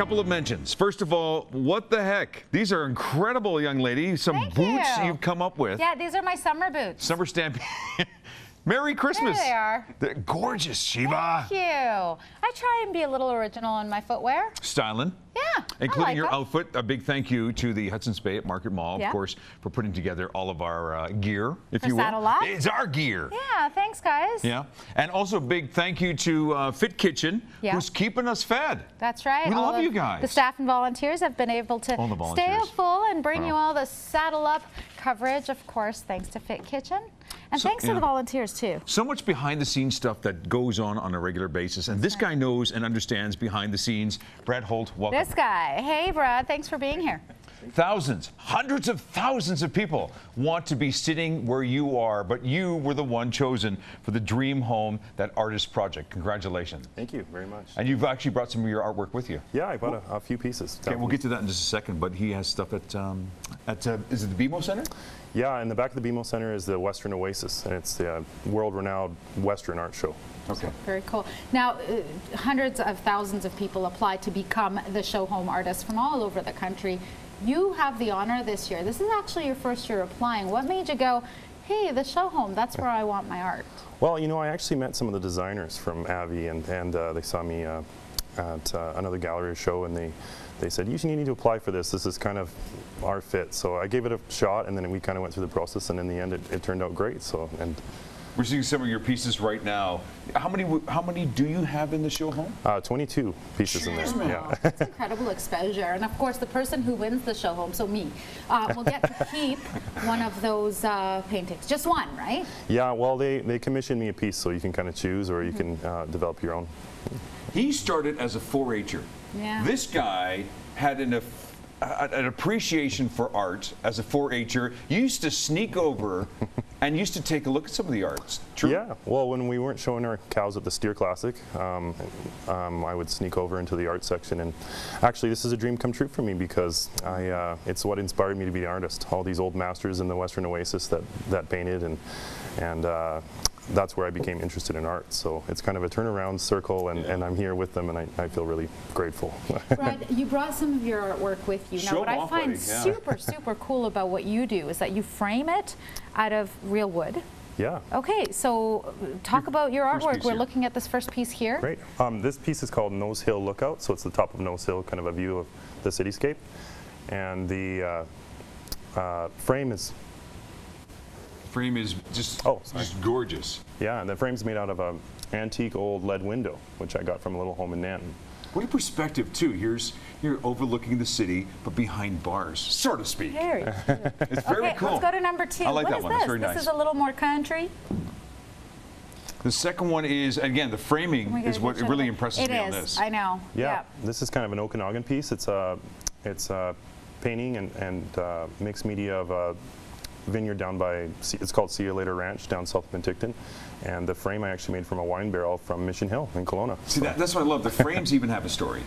couple of mentions. First of all, what the heck? These are incredible, young lady. Some Thank boots you. you've come up with. Yeah, these are my summer boots. Summer stampede. Merry Christmas. There they are. They're gorgeous, Shiva. Thank you. I try and be a little original in my footwear. Styling. Yeah, Including I like your them. outfit. A big thank you to the Hudson's Bay at Market Mall, Yeah. of course, for putting together all of our gear, if For you will. Saddle Up. It's our gear. Yeah, thanks, guys. Yeah. And also a big thank you to Fit Kitchen, Yeah. who's keeping us fed. That's right. We All love of you guys. The staff and volunteers have been able to All the stay volunteers. full and bring Wow. you all the Saddle Up coverage, of course, thanks to Fit Kitchen. And So- thanks to yeah. the volunteers, too. So much behind the scenes stuff that goes on a regular basis. And this guy knows and understands behind the scenes. Brad Holt, welcome. This guy. Hey, Brad, thanks for being here. Thousands, hundreds of thousands of people want to be sitting where you are, but you were the one chosen for the dream home, that artist project. Congratulations. Thank you very much. And you've actually brought some of your artwork with you. Yeah, I bought a few pieces. Okay, we'll get to that in just a second, but he has stuff at is it the BMO Center? Yeah, in the back of the BMO Center is the Western Oasis, and it's the world-renowned Western art show. Okay. Very cool. Now, hundreds of thousands of people apply to become the show home artist from all over the country. You have the honor this year. This is actually your first year applying. What made you go, hey, the show home, that's where I want my art? Well, you know, I actually met some of the designers from Avi, and they saw me at another gallery show, and they said, you need to apply for this. This is kind of our fit. So I gave it a shot, and then we kind of went through the process, and in the end, it turned out great. So, and We're seeing some of your pieces right now. How many do you have in the show home? 22 pieces in there. Jeez, man. Yeah. That's incredible exposure. And of course, the person who wins the show home, so me, will get to keep one of those paintings. Just one, right? Yeah, well, they commissioned me a piece, so you can kind of choose, or you can develop your own. He started as a 4-H'er. Yeah. This guy had an appreciation for art as a 4-H'er. You used to sneak over and used to take a look at some of the arts. True? Yeah, well, when we weren't showing our cows at the Steer Classic, I would sneak over into the art section, and actually this is a dream come true for me, because it's what inspired me to be an artist. All these old masters in the Western Oasis that painted, and that's where I became interested in art. So it's kind of a turnaround circle, and I'm here with them, and I feel really grateful. Brad, you brought some of your artwork with you. Show Now, what I off, find buddy. Yeah. super cool about what you do is that you frame it out of real wood. Yeah. Okay, so talk about your first artwork. piece We're here. looking at this first piece here. Great. This piece is called Nose Hill Lookout, so it's the top of Nose Hill, kind of a view of the cityscape. And the frame is, just, Oh, sorry. just gorgeous. yeah, and the frame's made out of an antique old lead window, which I got from a little home in Nanton. What a perspective, too. You're overlooking the city, but behind bars, so to speak. Very cute. It's very Okay, cool. let's go to number 2. I like What that is one. this? That's very This nice. is a little more country. The second one is, again, the framing We is gotta what get really it. impresses me on this. I know. Yeah, this is kind of an Okanagan piece. It's a painting and mixed media of a vineyard down by, it's called See You Later Ranch down south of Penticton. And the frame I actually made from a wine barrel from Mission Hill in Kelowna. See, that's what I love. The frames even have a story.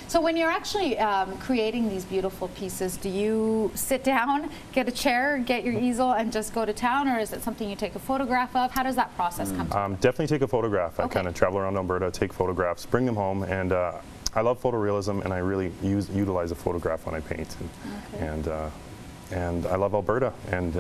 So when you're actually creating these beautiful pieces, do you sit down, get a chair, get your easel, and just go to town, or is it something you take a photograph of? How does that process come to? Definitely take a photograph. I Okay. kind of travel around Alberta, take photographs, bring them home, and I love photorealism, and I really utilize a photograph when I paint. And I love Alberta, and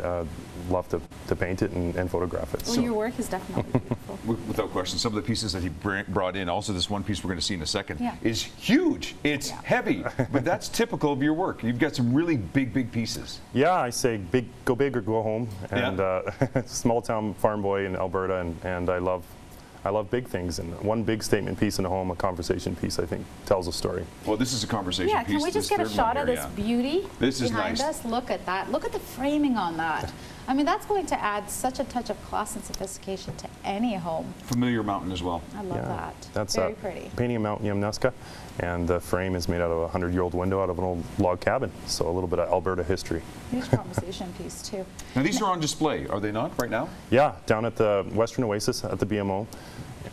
love to paint it and photograph it. Well, So- your work is definitely beautiful. Without question, some of the pieces that he brought in, also this one piece we're going to see in a second, Yeah. is huge. It's heavy, but that's typical of your work. You've got some really big pieces. Yeah, I say go big or go home, and Yeah. small town farm boy in Alberta, and I love big things. And one big statement piece in a home, a conversation piece, I think tells a story. Well, this is a conversation Yeah, piece. can we just get a third shot one of here, this yeah. beauty This is behind nice. us? Look at that. Look at the framing on that. I mean, that's going to add such a touch of class and sophistication to any home. Familiar mountain as well. I love that. That's Very pretty. painting a Mount Yamnuska, and the frame is made out of a 100-year-old window out of an old log cabin. So a little bit of Alberta history. Huge conversation piece too. Now, these are on display, are they not, right now? Yeah, down at the Western Oasis at the BMO,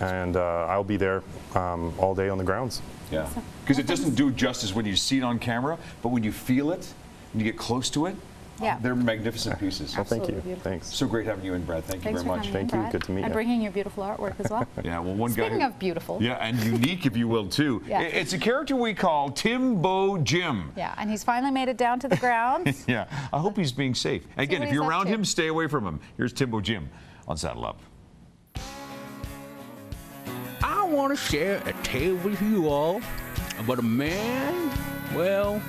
and I'll be there all day on the grounds. Yeah. Because it doesn't do justice when you see it on camera, but when you feel it, when you get close to it, Yeah. They're magnificent pieces. Well, thank you. Absolutely beautiful. Thanks. So great having you in, Brad. Thank you Thanks very for much. coming in, Thank you. Brad. Good to meet And you. bringing your beautiful artwork as well. Yeah, well, one guy. Speaking of beautiful. Yeah, and unique, if you will, too. Yeah. It's a character we call Timbo Jim. Yeah, and he's finally made it down to the grounds. Yeah, I hope he's being safe. Again, what if you're he's up around to. him, stay away from him. Here's Timbo Jim on Saddle Up. I want to share a tale with you all about a man, well,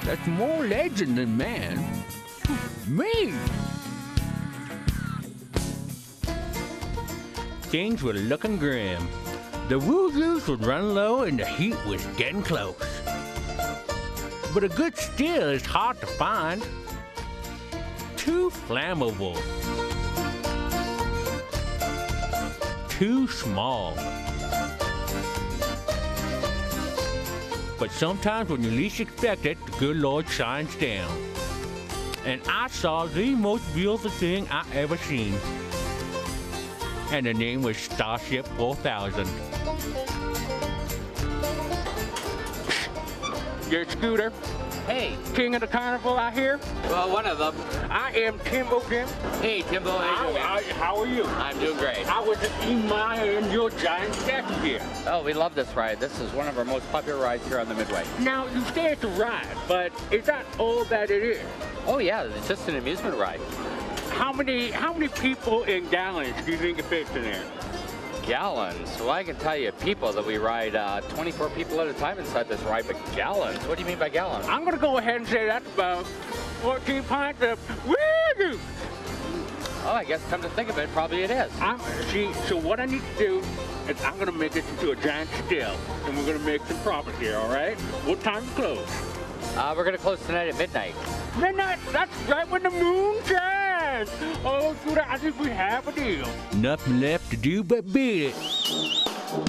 that's more legend than man. Me! Things were looking grim. The woo-zoos would run low and the heat was getting close. But a good steel is hard to find. Too flammable. Too small. But sometimes when you least expect it, the good Lord shines down. And I saw the most beautiful thing I ever seen. And the name was Starship 4000. Your scooter, Hey, king of the carnival out here. well, one of them. I am Timbo Jim. Hey, Timbo, how you doing, man? How are you? I'm doing great. I was admiring your giant statue here. Oh, we love this ride. This is one of our most popular rides here on the Midway. Now, you say it's a ride, but is that all that it is? Oh, yeah, it's just an amusement ride. How many people in gallons do you think it fits in there? Gallons. Well, I can tell you people that we ride 24 people at a time inside this ride, but gallons? What do you mean by gallons? I'm gonna go ahead and say that's about 14 pints of woo! Oh, I guess come to think of it, probably it is. So what I need to do is I'm gonna make this into a giant still, and we're gonna make some profit here, all right? What time to close? We're going to close tonight at midnight. Midnight, that's right when the moon shines. Oh, Scooter, I think we have a deal. Nothing left to do but beat it.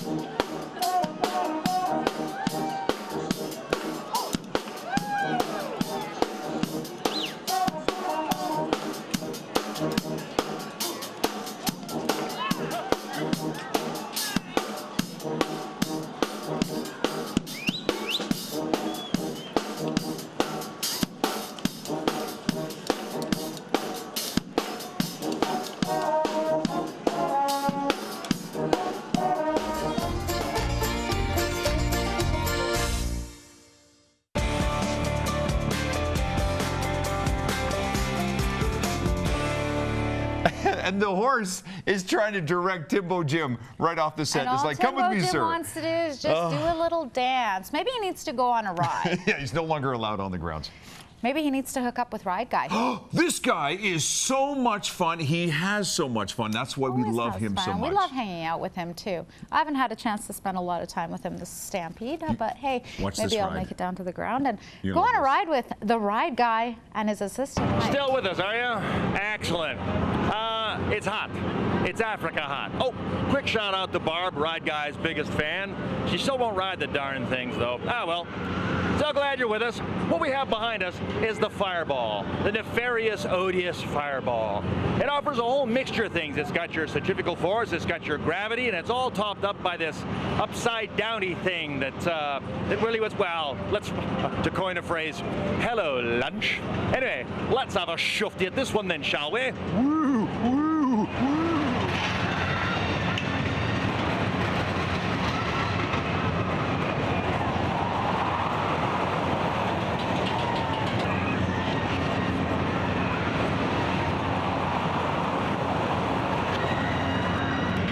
And the horse is trying to direct Timbo Jim right off the set. And It's all like, come with Timbo me, Jim sir. wants to do is just do a little dance. Maybe he needs to go on a ride. Yeah, he's no longer allowed on the grounds. Maybe he needs to hook up with Ride Guy. This guy is so much fun. He has so much fun. That's why we Always love has him so fun. much. We love hanging out with him too. I haven't had a chance to spend a lot of time with him this Stampede, but hey, Watch maybe this I'll ride. make it down to the ground and You go love on a this. ride with the Ride Guy and his assistant. Mike. Still with us, are you? Excellent. It's hot. It's Africa hot. Oh, quick shout out to Barb, Ride Guy's biggest fan. She still won't ride the darn things, though. Ah, well. So glad you're with us. What we have behind us is the Fireball, the nefarious, odious Fireball. It offers a whole mixture of things. It's got your centrifugal force, it's got your gravity, and it's all topped up by this upside-downy thing that really was, well, let's, to coin a phrase, hello, lunch. Anyway, let's have a shufty at this one then, shall we? Woo, woo, woo.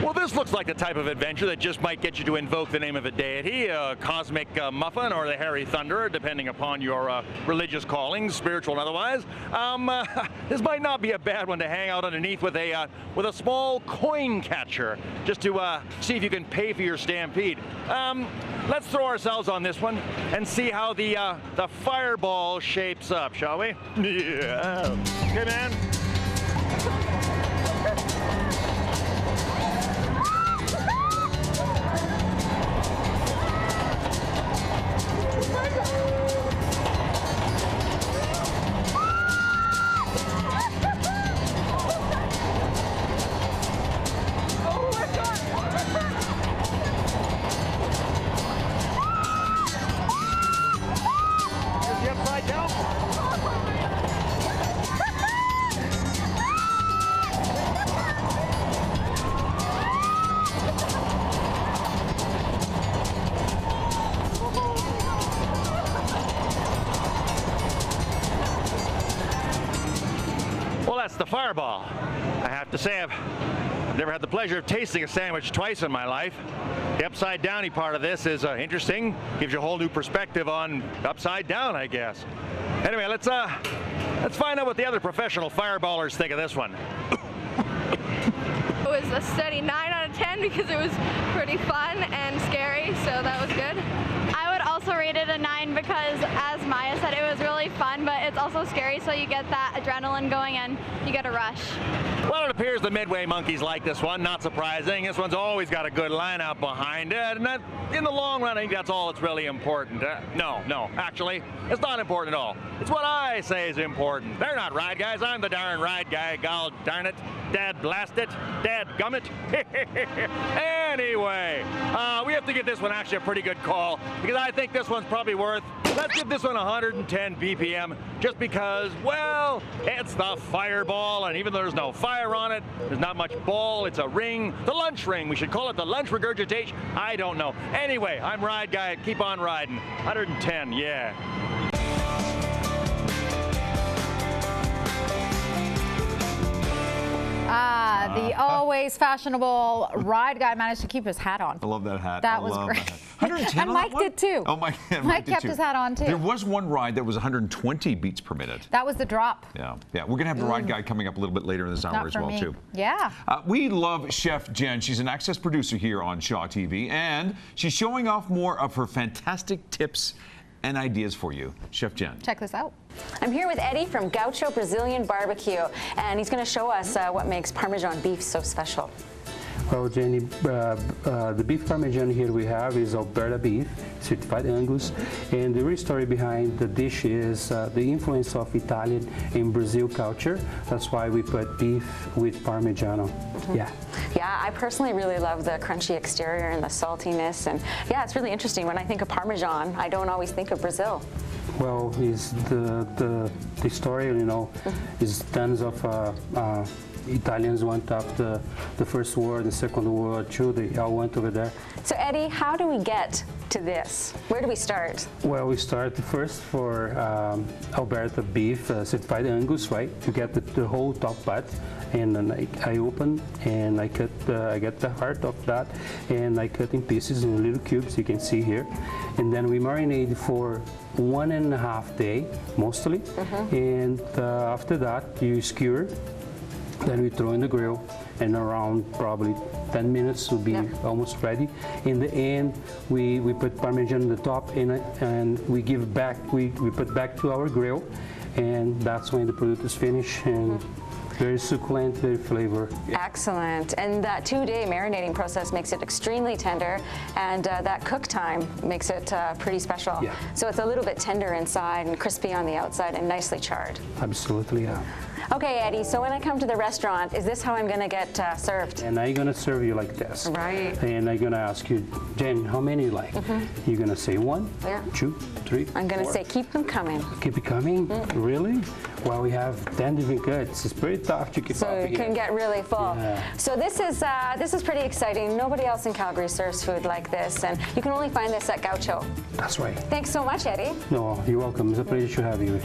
Well, this looks like the type of adventure that just might get you to invoke the name of a deity, a cosmic muffin, or the hairy thunderer, depending upon your religious callings, spiritual and otherwise. This might not be a bad one to hang out underneath with a small coin catcher, just to see if you can pay for your stampede. Let's throw ourselves on this one and see how the Fireball shapes up, shall we? Yeah. Okay, man. Is the upside down? the Fireball. I have to say, I've never had the pleasure of tasting a sandwich twice in my life. The upside downy part of this is interesting. Gives you a whole new perspective on upside down, I guess. Anyway, let's find out what the other professional fireballers think of this one. It was a steady 9 out of 10 because it was pretty fun and scary, so that was good. I would also rate it a 9 because, as Maya said, it was really fun, but it's also scary, so you get that adrenaline going and you get a rush. Well, it appears the Midway monkeys like this one. Not surprising. This one's always got a good lineup behind it, and that, in the long run, I think that's all that's really important. No, actually, it's not important at all. It's what I say is important. They're not ride guys. I'm the darn ride guy. God darn it. Dad blast it. Dad gummit. Anyway, we have to give this one actually a pretty good call because I think this one's probably worth, let's give this one 110 BPM just because, well, it's the Fireball, and even though there's no fire on it, there's not much ball, it's a ring, the lunch ring. We should call it the lunch regurgitation. I don't know. Anyway, I'm Ride Guy. Keep on riding. 110, yeah. The always fashionable Ride Guy managed to keep his hat on. I love that hat. That was great. 110 and on Mike that one? did too. Oh, Mike kept his hat on too. There was one ride that was 120 beats per minute. That was the drop. Yeah. We're going to have the Ride Guy coming up a little bit later in this hour as well, too. Yeah. We love Chef Jen. She's an Access producer here on Shaw TV, and she's showing off more of her fantastic tips and ideas for you. Chef Jen. Check this out. I'm here with Eddie from Gaucho Brazilian Barbecue, and he's going to show us what makes Parmesan beef so special. Well, Jenny, the beef Parmesan here we have is Alberta beef, certified Angus, and the real story behind the dish is the influence of Italian and Brazil culture. That's why we put beef with Parmigiano. Yeah, I personally really love the crunchy exterior and the saltiness, and yeah, it's really interesting. When I think of Parmesan, I don't always think of Brazil. Well, is the story, you know, is tons of Italians went after the First War, the Second War too. They all went over there. So Eddie, how do we get to this? Where do we start? Well, we start first for Alberta beef, certified Angus, right? You get the whole top part, and then I open and I cut. I get the heart of that, and I cut in pieces in little cubes. You can see here, and then we marinate for 1.5 days mostly, and after that you skewer. Then we throw in the grill, and around probably 10 minutes will be almost ready. In the end, we put Parmesan on the top, and we give back. We put back to our grill, and that's when the product is finished and very succulent, very flavor. Excellent. And that 2-day marinating process makes it extremely tender, and that cook time makes it pretty special. Yeah. So it's a little bit tender inside and crispy on the outside and nicely charred. Absolutely, yeah. Okay, Eddie, so when I come to the restaurant, is this how I'm going to get served? And I'm going to serve you like this. Right. And I'm going to ask you, Jen, how many you like? You're going to say 1, 2, 3, I'm going to 4. say keep them coming. Keep it coming? Really? Well, we have 10 different cuts. It's pretty tough to keep up. So it can get really full. Yeah. So this is pretty exciting. Nobody else in Calgary serves food like this, and you can only find this at Gaucho. That's right. Thanks so much, Eddie. No, you're welcome. It's a pleasure to have you.